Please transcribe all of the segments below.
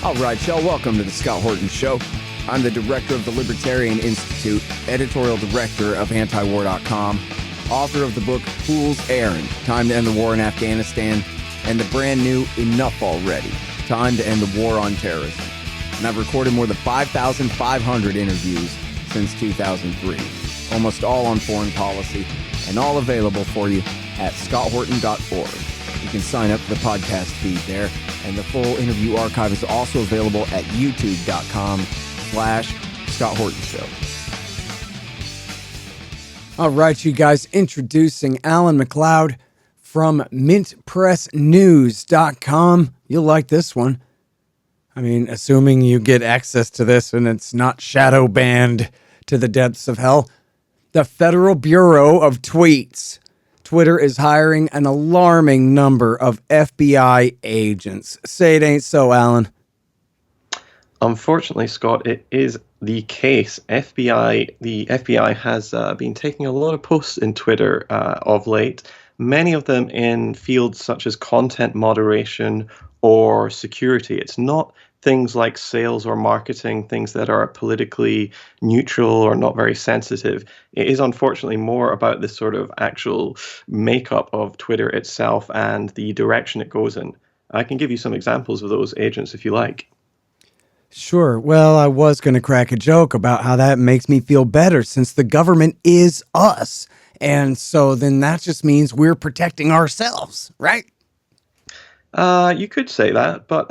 All right, y'all, welcome to the Scott Horton Show. I'm the director of the Libertarian Institute, editorial director of antiwar.com, author of the book Fool's Errand, Time to End the War in Afghanistan, and the brand new Enough Already, Time to End the War on Terrorism. And I've recorded more than 5,500 interviews since 2003, almost all on foreign policy, and all available for you at scotthorton.org. You can sign up for the podcast feed there, and the full interview archive is also available at youtube.com/Scott Horton Show. All right, you guys, introducing Alan MacLeod from mintpressnews.com. You'll like this one. I mean, assuming you get access to this and it's not shadow banned to the depths of hell. The Federal Bureau of Tweets. Twitter is hiring an alarming number of FBI agents. Say it ain't so, Alan. Unfortunately, Scott, it is the case. The FBI has been taking a lot of posts in Twitter of late, many of them in fields such as content moderation or security. It's not things like sales or marketing, things that are politically neutral or not very sensitive. It is unfortunately more about the sort of actual makeup of Twitter itself and the direction it goes in. I can give you some examples of those agents if you like. Sure. Well, I was going to crack a joke about how that makes me feel better since the government is us. And so then that just means we're protecting ourselves, right? You could say that, but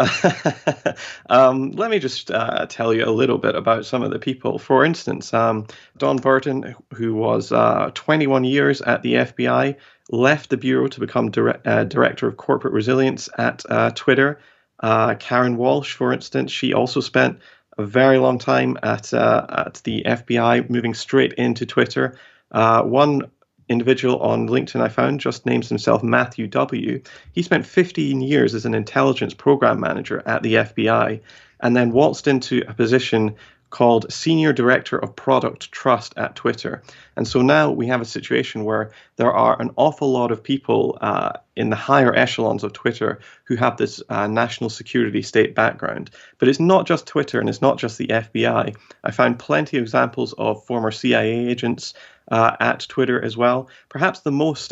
let me just tell you a little bit about some of the people. For instance, Don Burton, who was 21 years at the FBI, left the Bureau to become Director of Corporate Resilience at Twitter. Karen Walsh, for instance, she also spent a very long time at the FBI, moving straight into Twitter. One individual on LinkedIn I found just names himself Matthew W. He spent 15 years as an intelligence program manager at the FBI and then waltzed into a position called Senior Director of Product Trust at Twitter. And so now we have a situation where there are an awful lot of people in the higher echelons of Twitter who have this national security state background. But it's not just Twitter and it's not just the FBI. I found plenty of examples of former CIA agents at Twitter as well. Perhaps the most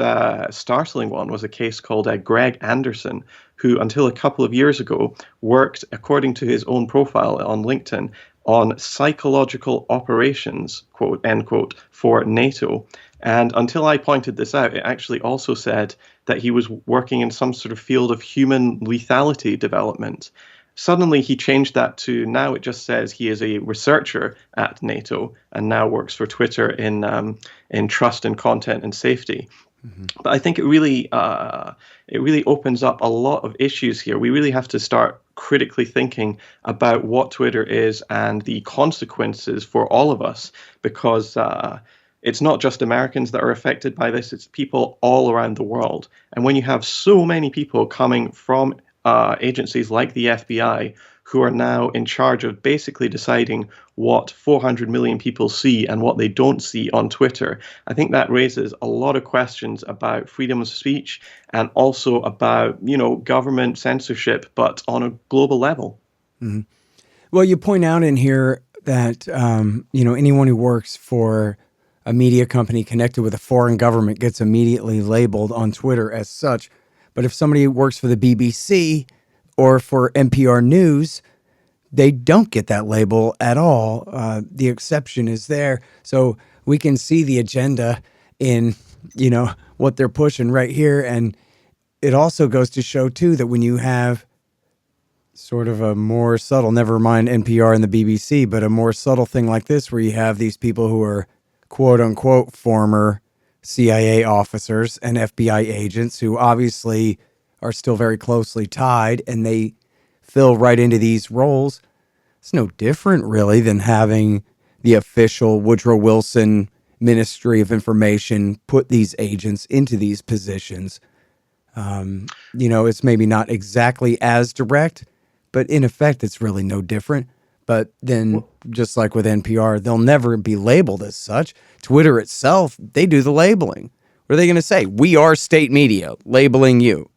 startling one was a case called Greg Anderson, who until a couple of years ago worked, according to his own profile on LinkedIn, on psychological operations, quote, end quote, for NATO. And until I pointed this out, it actually also said that he was working in some sort of field of human lethality development. Suddenly he changed that to now it just says he is a researcher at NATO and now works for Twitter in trust and content and safety. Mm-hmm. But I think it really opens up a lot of issues here. We really have to start critically thinking about what Twitter is and the consequences for all of us, because it's not just Americans that are affected by this, it's people all around the world. And when you have so many people coming from agencies like the FBI who are now in charge of basically deciding what 400 million people see and what they don't see on Twitter, I think that raises a lot of questions about freedom of speech and also about, government censorship, but on a global level. Mm-hmm. Well, you point out in here that, anyone who works for a media company connected with a foreign government gets immediately labeled on Twitter as such. But if somebody works for the BBC or for NPR News, they don't get that label at all. The exception is there. So we can see the agenda in, what they're pushing right here. And it also goes to show, too, that when you have sort of a more subtle, never mind NPR and the BBC, but a more subtle thing like this where you have these people who are, quote unquote, former CIA officers and FBI agents who obviously are still very closely tied and they fill right into these roles. It's no different really than having the official Woodrow Wilson Ministry of Information put these agents into these positions. It's maybe not exactly as direct, but in effect, it's really no different. But then, just like with NPR, they'll never be labeled as such. Twitter itself, they do the labeling. What are they going to say? We are state media, labeling you.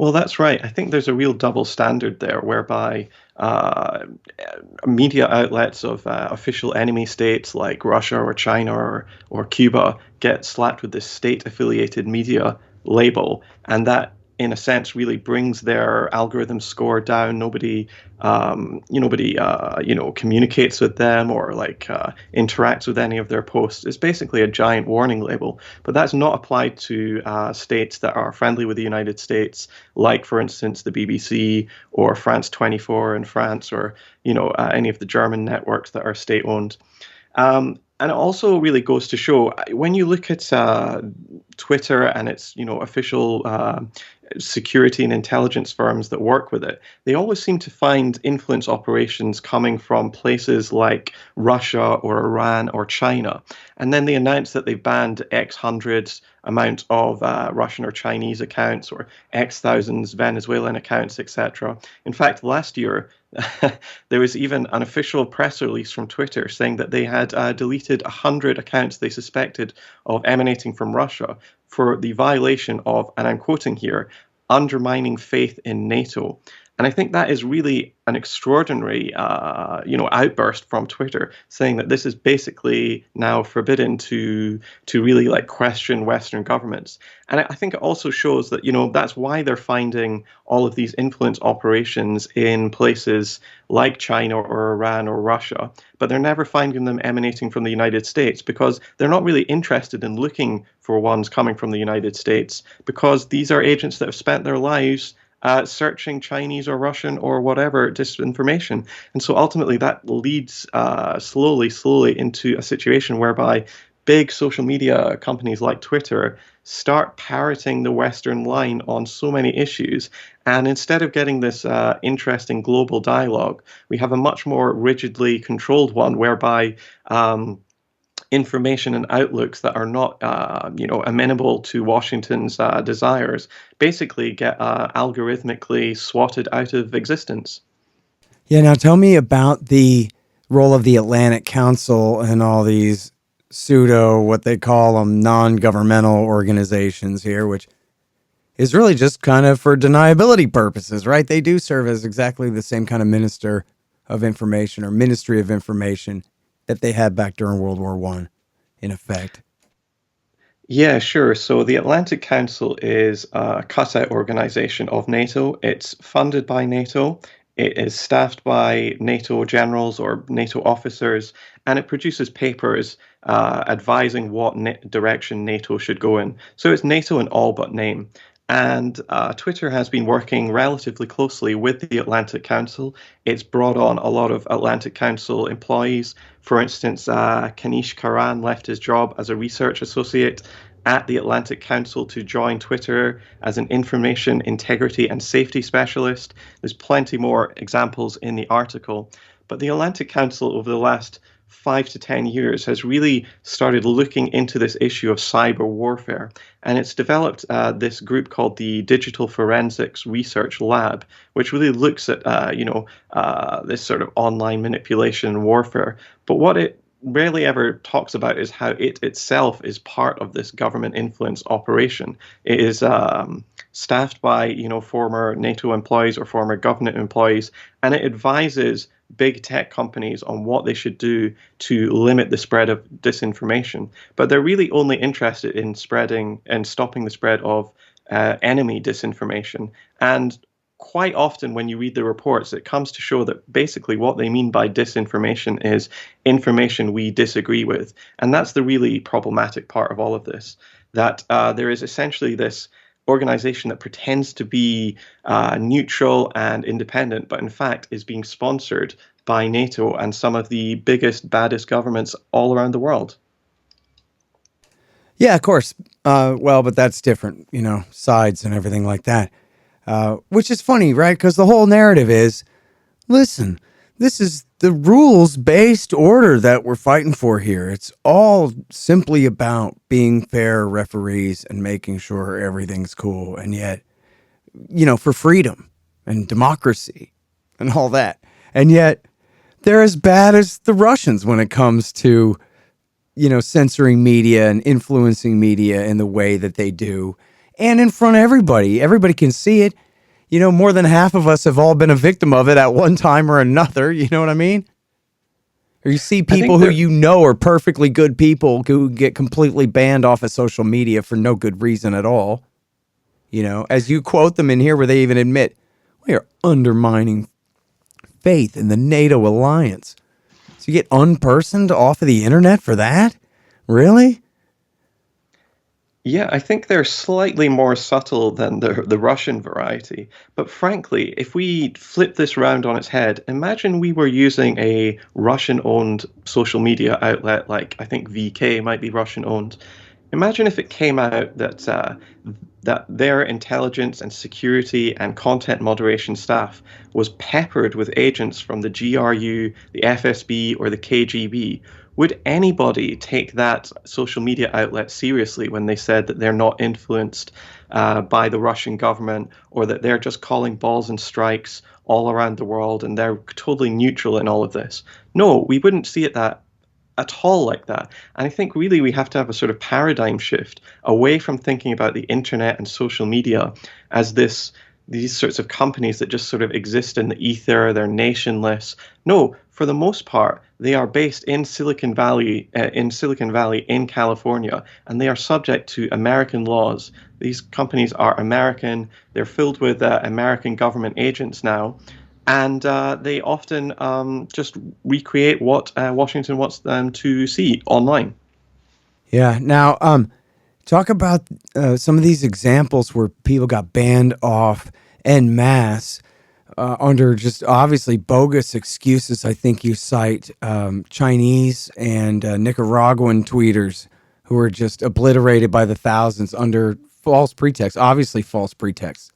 Well, that's right. I think there's a real double standard there, whereby uh, media outlets of official enemy states like Russia or China or Cuba get slapped with this state-affiliated media label, and that, in a sense, really brings their algorithm score down. Nobody communicates with them or interacts with any of their posts. It's basically a giant warning label, but that's not applied to states that are friendly with the United States, like, for instance, the BBC or France 24 in France, or any of the German networks that are state-owned. And it also really goes to show when you look at Twitter and its official security and intelligence firms that work with it, they always seem to find influence operations coming from places like Russia or Iran or China. And then they announce that they've banned X hundreds amount of Russian or Chinese accounts, or X thousands Venezuelan accounts, etc. In fact, last year, there was even an official press release from Twitter saying that they had deleted 100 accounts they suspected of emanating from Russia for the violation of, and I'm quoting here, undermining faith in NATO. And I think that is really an extraordinary, outburst from Twitter, saying that this is basically now forbidden to really question Western governments. And I think it also shows that that's why they're finding all of these influence operations in places like China or Iran or Russia, but they're never finding them emanating from the United States, because they're not really interested in looking for ones coming from the United States, because these are agents that have spent their lives searching Chinese or Russian or whatever disinformation. And so ultimately that leads slowly into a situation whereby big social media companies like Twitter start parroting the Western line on so many issues. And instead of getting this interesting global dialogue, we have a much more rigidly controlled one, whereby information and outlooks that are not, amenable to Washington's desires basically get algorithmically swatted out of existence. Yeah, now tell me about the role of the Atlantic Council and all these pseudo, what they call them, non-governmental organizations here, which is really just kind of for deniability purposes, right? They do serve as exactly the same kind of minister of information or ministry of information that they had back during World War I, in effect. Yeah, sure. So the Atlantic Council is a cutout organization of NATO. It's funded by NATO. It is staffed by NATO generals or NATO officers, and it produces papers advising what direction NATO should go in. So it's NATO in all but name. And Twitter has been working relatively closely with the Atlantic Council. It's brought on a lot of Atlantic Council employees. For instance, Kanish Karan left his job as a research associate at the Atlantic Council to join Twitter as an information integrity and safety specialist. There's plenty more examples in the article. But the Atlantic Council over the last 5 to 10 years has really started looking into this issue of cyber warfare. And it's developed this group called the Digital Forensics Research Lab, which really looks at, this sort of online manipulation and warfare. But what it rarely ever talks about is how it itself is part of this government influence operation. It is staffed by, former NATO employees or former government employees, and it advises big tech companies on what they should do to limit the spread of disinformation. But they're really only interested in spreading and stopping the spread of enemy disinformation. And quite often when you read the reports, it comes to show that basically what they mean by disinformation is information we disagree with. And that's the really problematic part of all of this, that there is essentially this organization that pretends to be neutral and independent, but in fact is being sponsored by NATO and some of the biggest, baddest governments all around the world. Yeah, of course. Well, but that's different, sides and everything like that. Which is funny, right? Because the whole narrative is, listen, this is the rules-based order that we're fighting for here. It's all simply about being fair referees and making sure everything's cool. And yet, for freedom and democracy and all that. And yet, they're as bad as the Russians when it comes to, censoring media and influencing media in the way that they do. And in front of everybody. Everybody can see it. more than half of us have all been a victim of it at one time or another. You know what I mean? Or you see I people think who there, are perfectly good people who get completely banned off of social media for no good reason at all. As you quote them in here, where they even admit, we are undermining faith in the NATO alliance. So you get unpersoned off of the internet for that? Really? yeah, I think they're slightly more subtle than the Russian variety. But frankly, if we flip this round on its head, imagine we were using a Russian-owned social media outlet like I think VK might be Russian-owned. Imagine if it came out that their intelligence and security and content moderation staff was peppered with agents from the GRU, the FSB, or the KGB. Would anybody take that social media outlet seriously when they said that they're not influenced by the Russian government, or that they're just calling balls and strikes all around the world and they're totally neutral in all of this? No, we wouldn't see it that at all like that. And I think really we have to have a sort of paradigm shift away from thinking about the internet and social media as these sorts of companies that just sort of exist in the ether, they're nationless. No, for the most part, they are based in Silicon Valley in California, and they are subject to American laws. These companies are American. They're filled with American government agents now, and they often just recreate what Washington wants them to see online. Yeah. Now, talk about some of these examples where people got banned off en masse under just obviously bogus excuses. I think you cite Chinese and Nicaraguan tweeters who were just obliterated by the thousands under false pretexts, obviously false pretexts.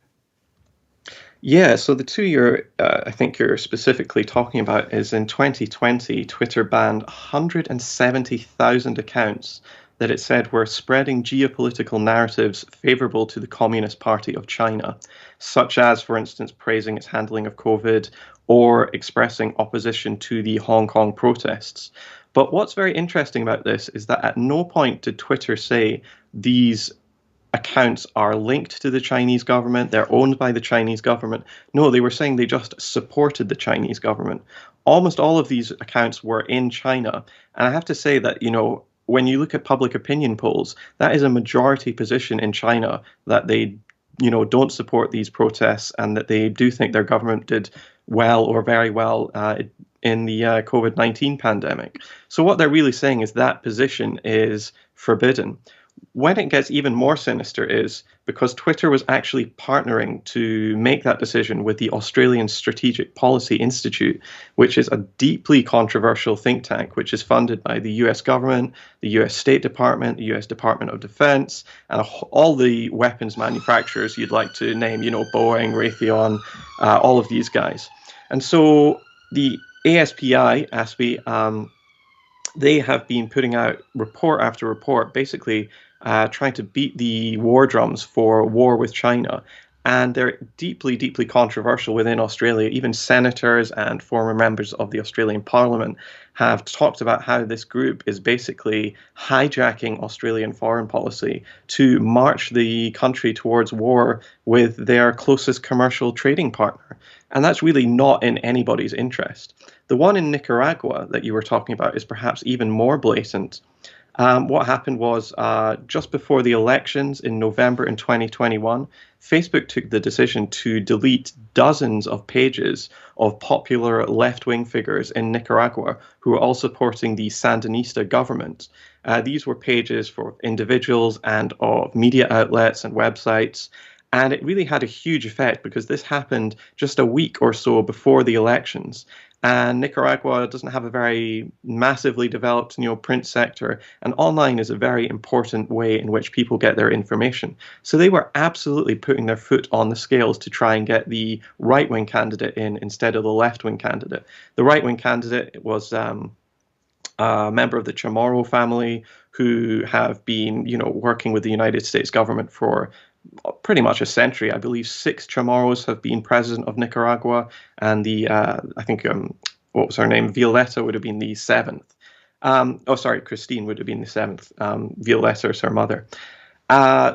Yeah, so the two I think you're specifically talking about is in 2020, Twitter banned 170,000 accounts that it said were spreading geopolitical narratives favorable to the Communist Party of China, such as, for instance, praising its handling of COVID or expressing opposition to the Hong Kong protests. But what's very interesting about this is that at no point did Twitter say these accounts are linked to the Chinese government, they're owned by the Chinese government. No, they were saying they just supported the Chinese government. Almost all of these accounts were in China. And I have to say that, when you look at public opinion polls, that is a majority position in China that they, don't support these protests and that they do think their government did well or very well in the COVID-19 pandemic. So what they're really saying is that position is forbidden. When it gets even more sinister is because Twitter was actually partnering to make that decision with the Australian Strategic Policy Institute, which is a deeply controversial think tank, which is funded by the US government, the US State Department, the US Department of Defense, and all the weapons manufacturers you'd like to name, Boeing, Raytheon, all of these guys. And so the ASPI, they have been putting out report after report, basically trying to beat the war drums for war with China. And they're deeply, deeply controversial within Australia. Even senators and former members of the Australian Parliament have talked about how this group is basically hijacking Australian foreign policy to march the country towards war with their closest commercial trading partner. And that's really not in anybody's interest. The one in Nicaragua that you were talking about is perhaps even more blatant. What happened was just before the elections in November in 2021, Facebook took the decision to delete dozens of pages of popular left-wing figures in Nicaragua who were all supporting the Sandinista government. These were pages for individuals and of media outlets and websites. And it really had a huge effect because this happened just a week or so before the elections. And Nicaragua doesn't have a very massively developed, print sector, and online is a very important way in which people get their information. So they were absolutely putting their foot on the scales to try and get the right-wing candidate in instead of the left-wing candidate. The right-wing candidate was a member of the Chamorro family who have been, working with the United States government for pretty much a century. I believe 6 Chamorros have been president of Nicaragua, and I think what was her name? Violeta would have been the 7th. Christine would have been the 7th. Violeta is her mother.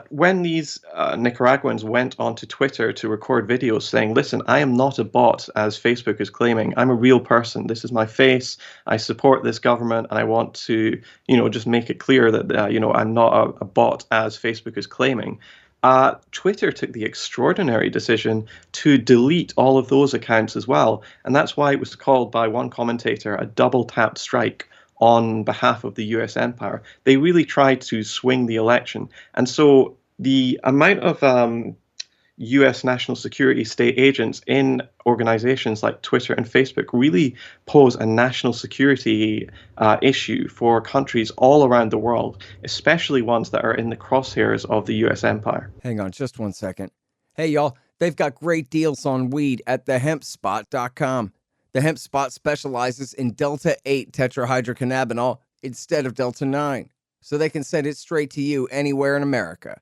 When these Nicaraguans went onto Twitter to record videos saying, listen, I am not a bot, as Facebook is claiming. I'm a real person. This is my face. I support this government, and I want to, just make it clear that, I'm not a bot, as Facebook is claiming. Twitter took the extraordinary decision to delete all of those accounts as well. And that's why it was called by one commentator a double tap strike on behalf of the US empire. They really tried to swing the election. And so the amount of US national security state agents in organizations like Twitter and Facebook really pose a national security issue for countries all around the world, especially ones that are in the crosshairs of the US empire. Hang on just one second. Hey, y'all, they've got great deals on weed at thehempspot.com. The Hemp Spot specializes in Delta 8 tetrahydrocannabinol instead of Delta 9, so they can send it straight to you anywhere in America.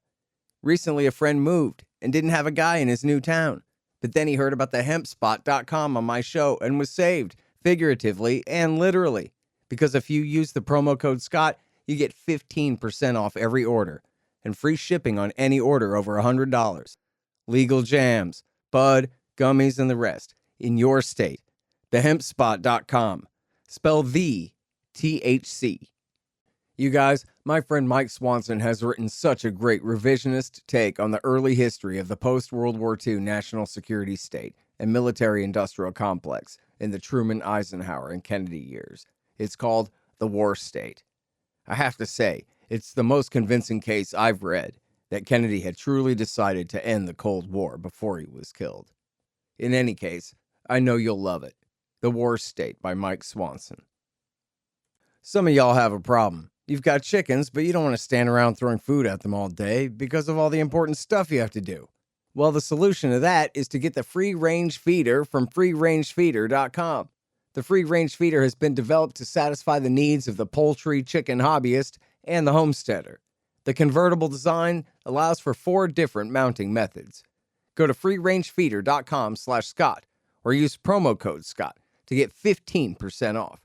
Recently, a friend moved and didn't have a guy in his new town, but then he heard about the hempspot.com on my show and was saved, figuratively and literally, because if you use the promo code Scott, you get 15% off every order and free shipping on any order over $100. Legal jams, bud, gummies, and the rest in your state. Thehempspot.com. Spell the THC. You guys, my friend Mike Swanson has written such a great revisionist take on the early history of the post-World War II national security state and military-industrial complex in the Truman, Eisenhower, and Kennedy years. It's called The War State. I have to say, it's the most convincing case I've read that Kennedy had truly decided to end the Cold War before he was killed. In any case, I know you'll love it. The War State by Mike Swanson. Some of y'all have a problem. You've got chickens, but you don't want to stand around throwing food at them all day because of all the important stuff you have to do. Well, the solution to that is to get the free-range feeder from freerangefeeder.com. The free-range feeder has been developed to satisfy the needs of the poultry chicken hobbyist and the homesteader. The convertible design allows for 4 different mounting methods. Go to freerangefeeder.com/Scott or use promo code Scott to get 15% off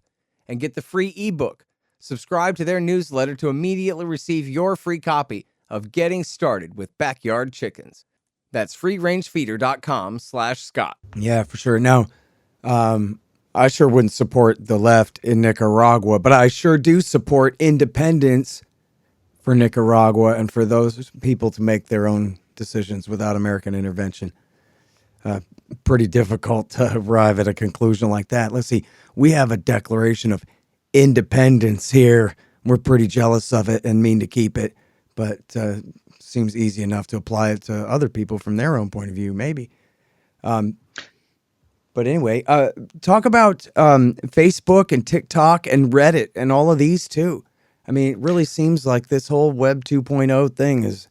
and get the free ebook. Subscribe to their newsletter to immediately receive your free copy of Getting Started with Backyard Chickens. That's freerangefeeder.com/Scott. Yeah, for sure. Now, I sure wouldn't support the left in Nicaragua, but I sure do support independence for Nicaragua and for those people to make their own decisions without American intervention. Pretty difficult to arrive at a conclusion like that. Let's see. We have a declaration of independence here. We're pretty jealous of it and mean to keep it, but seems easy enough to apply it to other people from their own point of view, maybe. But anyway, talk about Facebook and TikTok and Reddit and all of these too. I mean, it really seems like this whole Web 2.0 thing is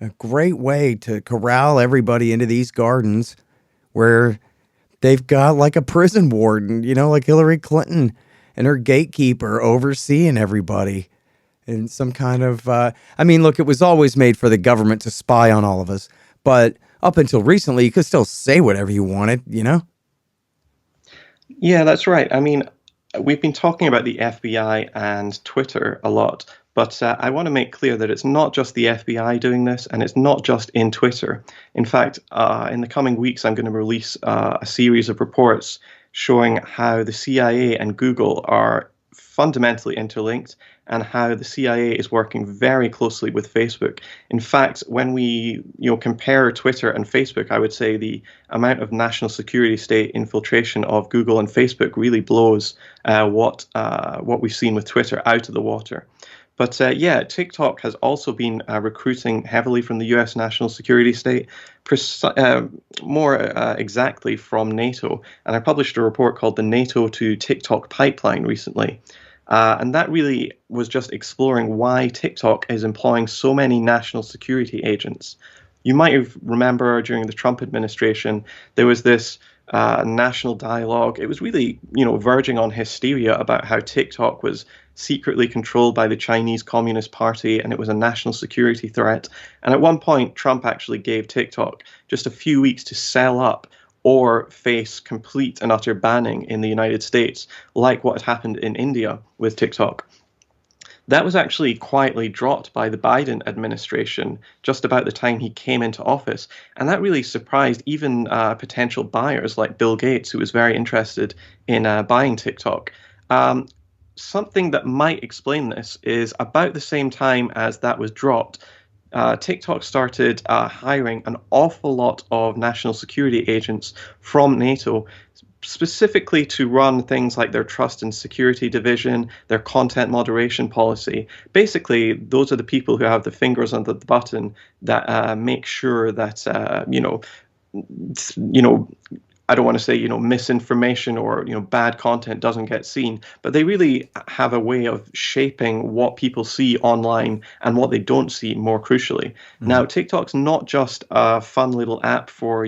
a great way to corral everybody into these gardens where they've got like a prison warden, like Hillary Clinton and her gatekeeper overseeing everybody in some kind of, look, it was always made for the government to spy on all of us, but up until recently, you could still say whatever you wanted, Yeah, that's right. I mean, we've been talking about the FBI and Twitter a lot, but I want to make clear that it's not just the FBI doing this, and it's not just in Twitter. In fact, in the coming weeks, I'm going to release a series of reports showing how the CIA and Google are fundamentally interlinked and how the CIA is working very closely with Facebook. In fact, when we compare Twitter and Facebook, I would say the amount of national security state infiltration of Google and Facebook really blows what we've seen with Twitter out of the water. But yeah, TikTok has also been recruiting heavily from the US national security state, more exactly from NATO. And I published a report called the NATO to TikTok Pipeline recently. And that really was just exploring why TikTok is employing so many national security agents. You might remember during the Trump administration, there was this national dialogue. It was really, verging on hysteria about how TikTok was secretly controlled by the Chinese Communist Party and it was a national security threat. And at one point, Trump actually gave TikTok just a few weeks to sell up or face complete and utter banning in the United States, like what had happened in India with TikTok. That was actually quietly dropped by the Biden administration just about the time he came into office. And that really surprised even potential buyers like Bill Gates, who was very interested in buying TikTok. Um, Something that might explain this is about the same time as that was dropped, TikTok started hiring an awful lot of national security agents from NATO, specifically to run things like their trust and security division, their content moderation policy. Basically, those are the people who have the fingers under the button that make sure that you know, I don't want to say, misinformation or, bad content doesn't get seen, but they really have a way of shaping what people see online and what they don't see more crucially. Mm. Now, TikTok's not just a fun little app for,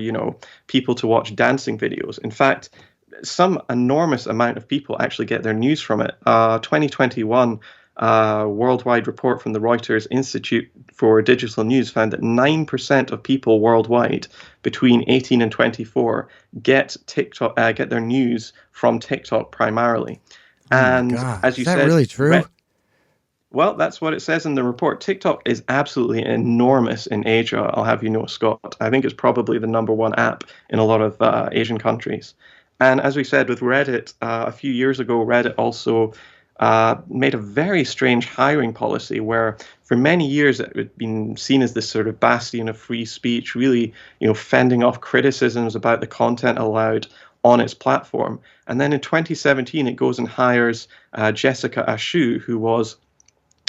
people to watch dancing videos. In fact, some enormous amount of people actually get their news from it. 2021 worldwide report from the Reuters Institute for Digital News found that 9% of people worldwide between 18 and 24 get their news from TikTok primarily. Oh my And God. as Is you that said, really true? well, that's what it says in the report. TikTok is absolutely enormous in Asia, I'll have you know, Scott. I think it's probably the number one app in a lot of Asian countries. And as we said with Reddit, a few years ago, Reddit also made a very strange hiring policy where for many years it had been seen as this sort of bastion of free speech, really, fending off criticisms about the content allowed on its platform. And then in 2017, it goes and hires Jessica Ashu, who was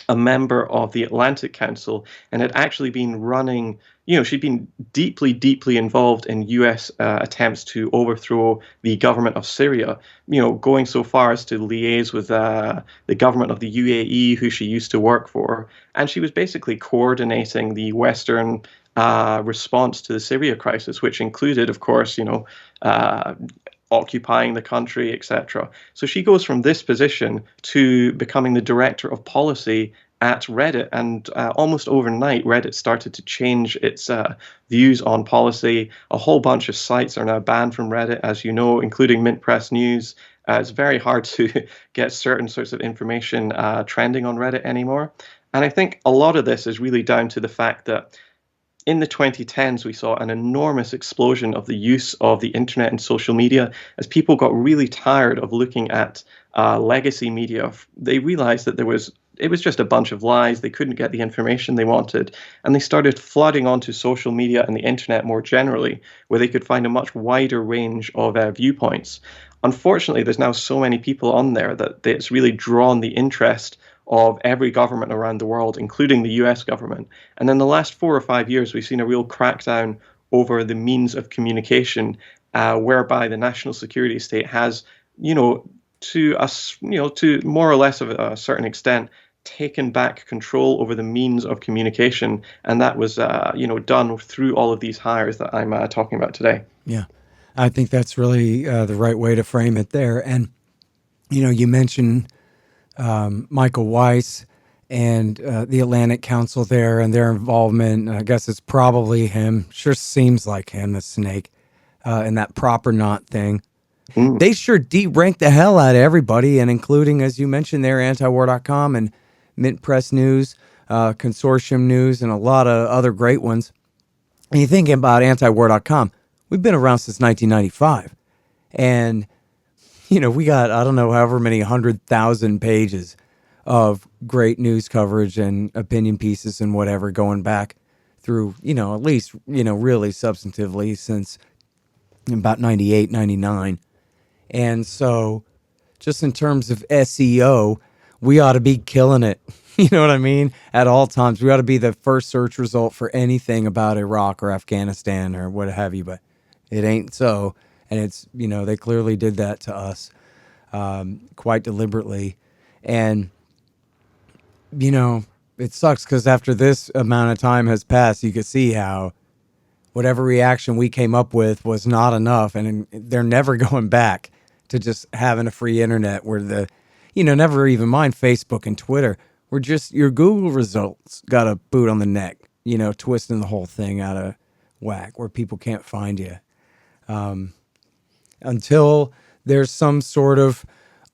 a member of the Atlantic Council and had actually been running, she'd been deeply, deeply involved in US attempts to overthrow the government of Syria, going so far as to liaise with the government of the UAE, who she used to work for. And she was basically coordinating the Western response to the Syria crisis, which included, of course, occupying the country, etc. So she goes from this position to becoming the director of policy at Reddit. And almost overnight, Reddit started to change its views on policy. A whole bunch of sites are now banned from Reddit, as you know, including Mint Press News. It's very hard to get certain sorts of information trending on Reddit anymore. And I think a lot of this is really down to the fact that in the 2010s, we saw an enormous explosion of the use of the internet and social media as people got really tired of looking at legacy media. They realized that it was just a bunch of lies. They couldn't get the information they wanted. And they started flooding onto social media and the internet more generally, where they could find a much wider range of viewpoints. Unfortunately, there's now so many people on there that it's really drawn the interest of every government around the world, including the US government. And in the last 4 or 5 years, we've seen a real crackdown over the means of communication, whereby the national security state has, to more or less of a certain extent, taken back control over the means of communication. And that was, done through all of these hires that I'm talking about today. Yeah. I think that's really the right way to frame it there. And, you mentioned Michael Weiss and the Atlantic Council there and their involvement. I guess it's probably him. Sure seems like him, the snake, and that proper knot thing. Mm. They sure rank the hell out of everybody, and including, as you mentioned there, antiwar.com and Mint Press News, Consortium News, and a lot of other great ones. And you think about antiwar.com, we've been around since 1995. And we got, I don't know, however many 100,000 pages of great news coverage and opinion pieces and whatever going back through, at least, really substantively since about 98, 99. And so just in terms of SEO, we ought to be killing it. You know what I mean? At all times, we ought to be the first search result for anything about Iraq or Afghanistan or what have you, but it ain't so. And it's, they clearly did that to us quite deliberately. And, it sucks because after this amount of time has passed, you could see how whatever reaction we came up with was not enough. And they're never going back to just having a free internet where never even mind Facebook and Twitter. We're just, your Google results got a boot on the neck, twisting the whole thing out of whack where people can't find you. Until there's some sort of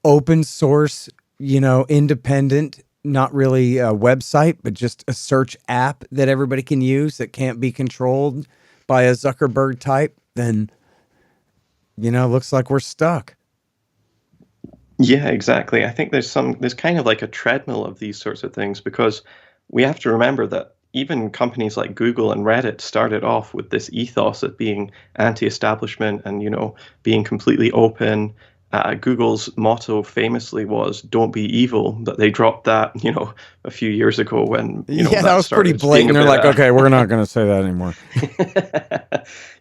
open source, independent not really a website, but just a search app that everybody can use that can't be controlled by a Zuckerberg type, then, looks like we're stuck. Yeah, exactly. I think there's kind of like a treadmill of these sorts of things because we have to remember that even companies like Google and Reddit started off with this ethos of being anti-establishment and, being completely open. Google's motto famously was "Don't be evil," but they dropped that, a few years ago when, Yeah, that that was pretty started being blatant. a They're bit. like, okay, we're not going to say that anymore.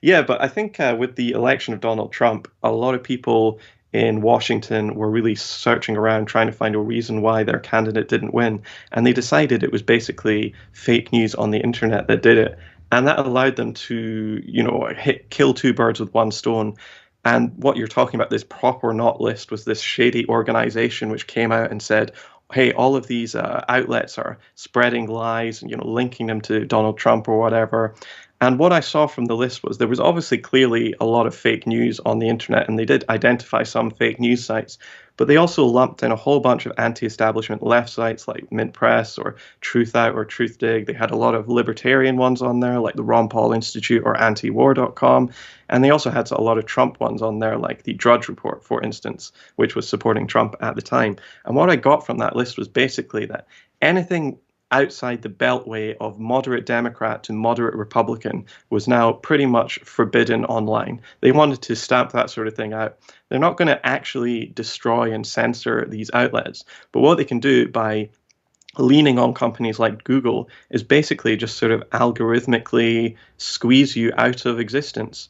Yeah, but I think with the election of Donald Trump, a lot of people in Washington were really searching around trying to find a reason why their candidate didn't win. And they decided it was basically fake news on the internet that did it. And that allowed them to, kill two birds with one stone. And what you're talking about, this prop or not list, was this shady organization which came out and said, hey, all of these outlets are spreading lies and, linking them to Donald Trump or whatever. And what I saw from the list was there was obviously clearly a lot of fake news on the internet, and they did identify some fake news sites, but they also lumped in a whole bunch of anti-establishment left sites like Mint Press or Truthout or Truthdig. They had a lot of libertarian ones on there like the Ron Paul Institute or antiwar.com. And they also had a lot of Trump ones on there like the Drudge Report, for instance, which was supporting Trump at the time. And what I got from that list was basically that anything outside the beltway of moderate Democrat to moderate Republican was now pretty much forbidden online. They wanted to stamp that sort of thing out. They're not going to actually destroy and censor these outlets, but what they can do by leaning on companies like Google is basically just sort of algorithmically squeeze you out of existence.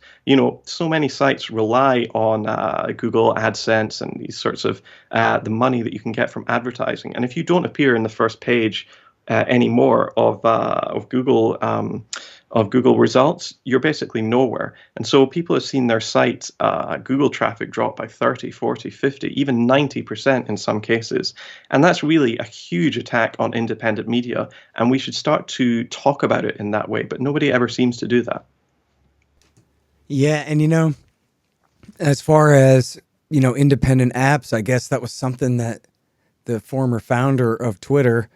So many sites rely on Google AdSense and these sorts of the money that you can get from advertising. And if you don't appear in the first page anymore of Google results, you're basically nowhere. And so people have seen their site Google traffic drop by 30, 40, 50, even 90% in some cases. And that's really a huge attack on independent media. And we should start to talk about it in that way. But nobody ever seems to do that. Yeah. And, as far as, independent apps, I guess that was something that the former founder of Twitter,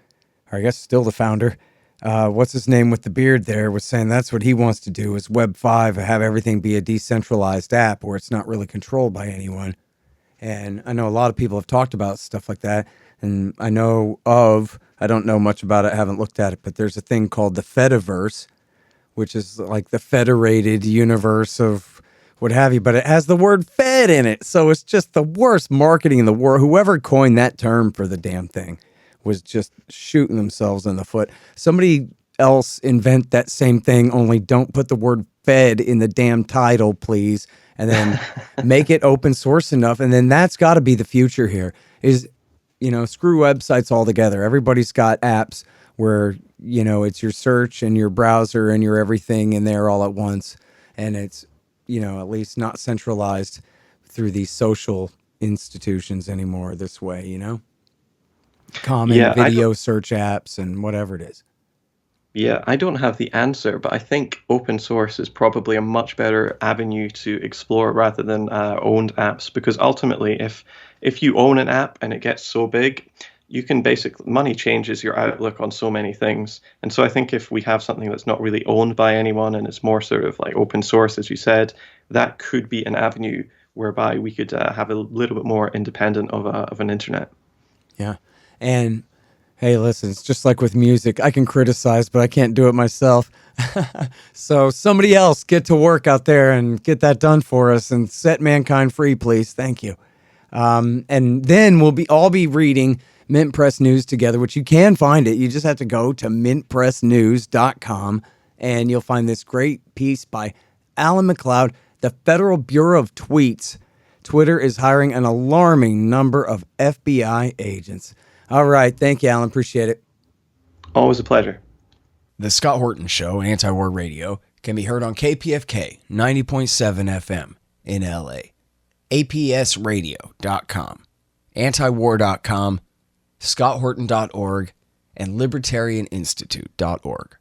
or I guess still the founder, what's his name with the beard there, was saying that's what he wants to do is Web 5, have everything be a decentralized app where it's not really controlled by anyone. And I know a lot of people have talked about stuff like that. And I don't know much about it, haven't looked at it, but there's a thing called the Fediverse, which is like the federated universe of what have you, but it has the word Fed in it. So it's just the worst marketing in the world. Whoever coined that term for the damn thing was just shooting themselves in the foot. Somebody else invent that same thing, only don't put the word Fed in the damn title, please. And then make it open source enough. And then that's got to be the future here is, screw websites altogether. Everybody's got apps where, it's your search and your browser and your everything in there all at once. And it's, at least not centralized through these social institutions anymore this way, common video search apps and whatever it is. Yeah, I don't have the answer, but I think open source is probably a much better avenue to explore rather than owned apps, because ultimately, if you own an app and it gets so big, you can money changes your outlook on so many things. And so I think if we have something that's not really owned by anyone and it's more sort of like open source, as you said, that could be an avenue whereby we could have a little bit more independent of an internet. Yeah. And hey, listen, it's just like with music. I can criticize, but I can't do it myself. So somebody else get to work out there and get that done for us and set mankind free, please. Thank you. And then we'll all be reading Mint Press News together, which you can find it. You just have to go to mintpressnews.com and you'll find this great piece by Alan MacLeod, the Federal Bureau of Tweets. Twitter is hiring an alarming number of FBI agents. All right. Thank you, Alan. Appreciate it. Always a pleasure. The Scott Horton Show, Anti-War Radio, can be heard on KPFK 90.7 FM in LA, APSradio.com, antiwar.com, scotthorton.org, and libertarianinstitute.org.